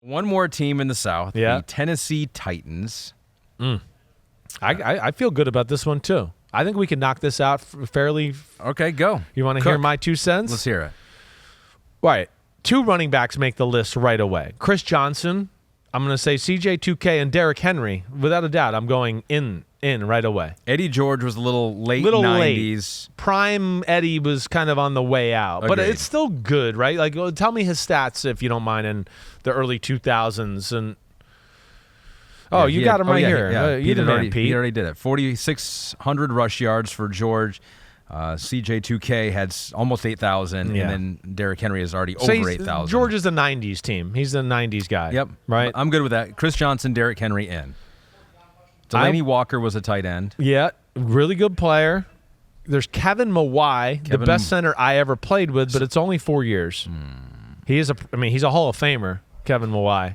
One more team in the South, Yeah. the Tennessee Titans. I feel good about this one, too. I think we can knock this out fairly. Okay, go. You want to hear my 2 cents? Let's hear it. Right. 2 running backs make the list right away. Chris Johnson, I'm going to say CJ2K, and Derrick Henry. Without a doubt, I'm going in right away. Eddie George was a little late 90s. Late. Prime Eddie was kind of on the way out. But Agreed. it's still good, right? Like, tell me his stats, if you don't mind, in the early 2000s. And you got him right here. Yeah. You the man, Pete. He already did it. 4,600 rush yards for George. CJ2K had almost 8,000, Yeah. and then Derrick Henry is already over 8,000. George is the 90s team. He's the 90s guy. Yep. Right? I'm good with that. Chris Johnson, Derrick Henry in. Delaney Walker was a tight end. Yeah, really good player. There's Kevin Mawai, the best center I ever played with, but it's only 4 years. He's a Hall of Famer, Kevin Mawai.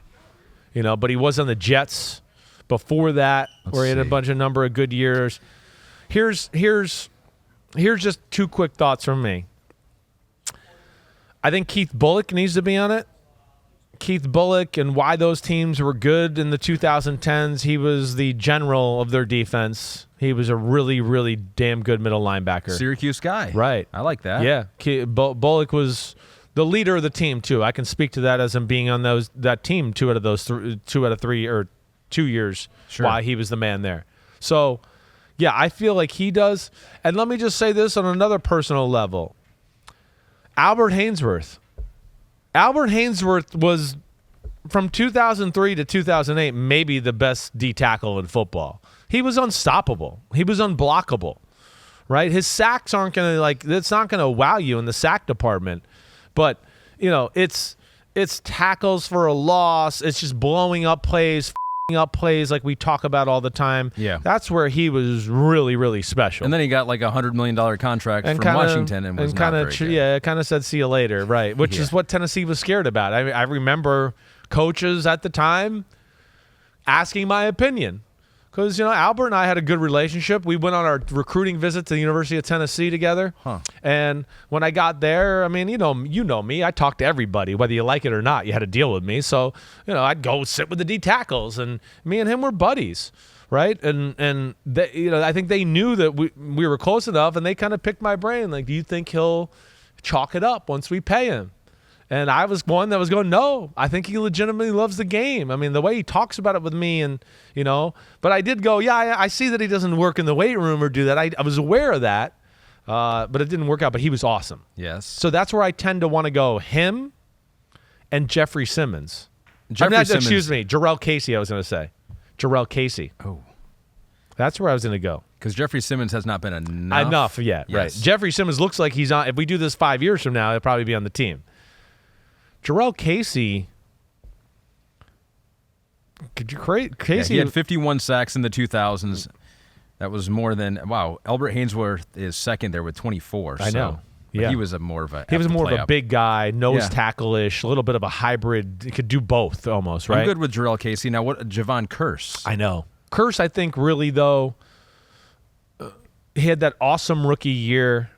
But he was on the Jets before that, where he had a number of good years. Here's just 2 quick thoughts from me. I think Keith Bulluck needs to be on it. Keith Bulluck and why those teams were good in the 2010s. He was the general of their defense. He was a really, really damn good middle linebacker. Syracuse guy. Right. I like that. Yeah. Bulluck was the leader of the team, too. I can speak to that as him being on that team 2 out of 3 or 2 years. Sure. Why he was the man there. So, yeah, I feel like he does. And let me just say this on another personal level. Albert Haynesworth. Albert Haynesworth was, from 2003 to 2008, maybe the best D tackle in football. He was unstoppable. He was unblockable, right? His sacks aren't going to, it's not going to wow you in the sack department. But, it's tackles for a loss. It's just blowing up plays, up plays like we talk about all the time. Yeah. That's where he was really, really special. And then he got like a $100 million contract from Washington and was not very good. Yeah, it kind of said see you later, right? Which is what Tennessee was scared about. I remember coaches at the time asking my opinion. Because, Albert and I had a good relationship. We went on our recruiting visit to the University of Tennessee together. And when I got there, you know me. I talked to everybody. Whether you like it or not, you had to deal with me. So, I'd go sit with the D tackles, and me and him were buddies, right? And they, I think they knew that we were close enough, and they kind of picked my brain. Like, do you think he'll chalk it up once we pay him? And I was one that was going, no, I think he legitimately loves the game. The way he talks about it with me and, but I did go, yeah, I see that he doesn't work in the weight room or do that. I was aware of that, but it didn't work out. But he was awesome. Yes. So that's where I tend to want to go, him and Jeffrey Simmons. Excuse me, Jurrell Casey, I was going to say. Jurrell Casey. Oh. That's where I was going to go. Because Jeffrey Simmons has not been enough. Enough yet, yes. Right. Jeffrey Simmons looks like he's on. If we do this 5 years from now, he'll probably be on the team. Jurrell Casey, Casey? He had 51 sacks in the 2000s. That was more than Albert Haynesworth is second there with 24. I know. Yeah, he was more of a big guy, nose tackle-ish, a little bit of a hybrid. He could do both almost, right? I'm good with Jurrell Casey. Now, what Javon Curse? I know. Curse, I think, really though, he had that awesome rookie year.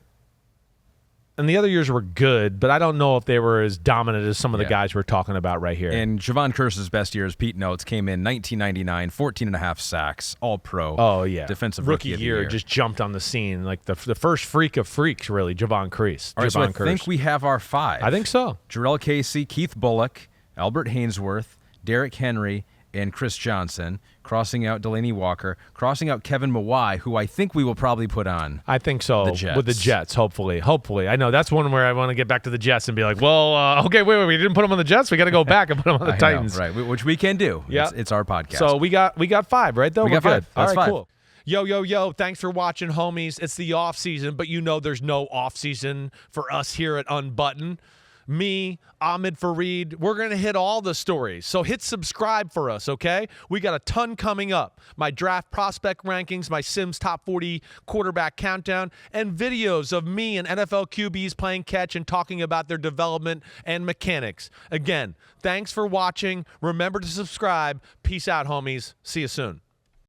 And the other years were good, but I don't know if they were as dominant as some of the guys we're talking about right here. And Javon Curse's best years, Pete notes, came in 1999, 14.5 sacks, all-pro. Oh, yeah. Defensive rookie of the year. Just jumped on the scene. Like the first freak of freaks, really, Javon Curse. All right, so I think we have our 5. I think so. Jurrell Casey, Keith Bulluck, Albert Haynesworth, Derrick Henry, and Chris Johnson, crossing out Delaney Walker, crossing out Kevin Mawai, who I think we will probably put on. I think so. With the Jets, hopefully. I know that's one where I want to get back to the Jets and be like, well, okay, wait, we didn't put them on the Jets. We got to go back and put them on the Titans. Right, which we can do. Yeah. It's our podcast. So we got 5, right, though? We got 5. That's all right, 5. Cool. Yo, thanks for watching, homies. It's the off season, but there's no off season for us here at Unbuttoned. Me, Ahmed Fareed, we're going to hit all the stories. So hit subscribe for us, okay? We got a ton coming up. My draft prospect rankings, my Simms top 40 quarterback countdown, and videos of me and NFL QBs playing catch and talking about their development and mechanics. Again, thanks for watching. Remember to subscribe. Peace out, homies. See you soon.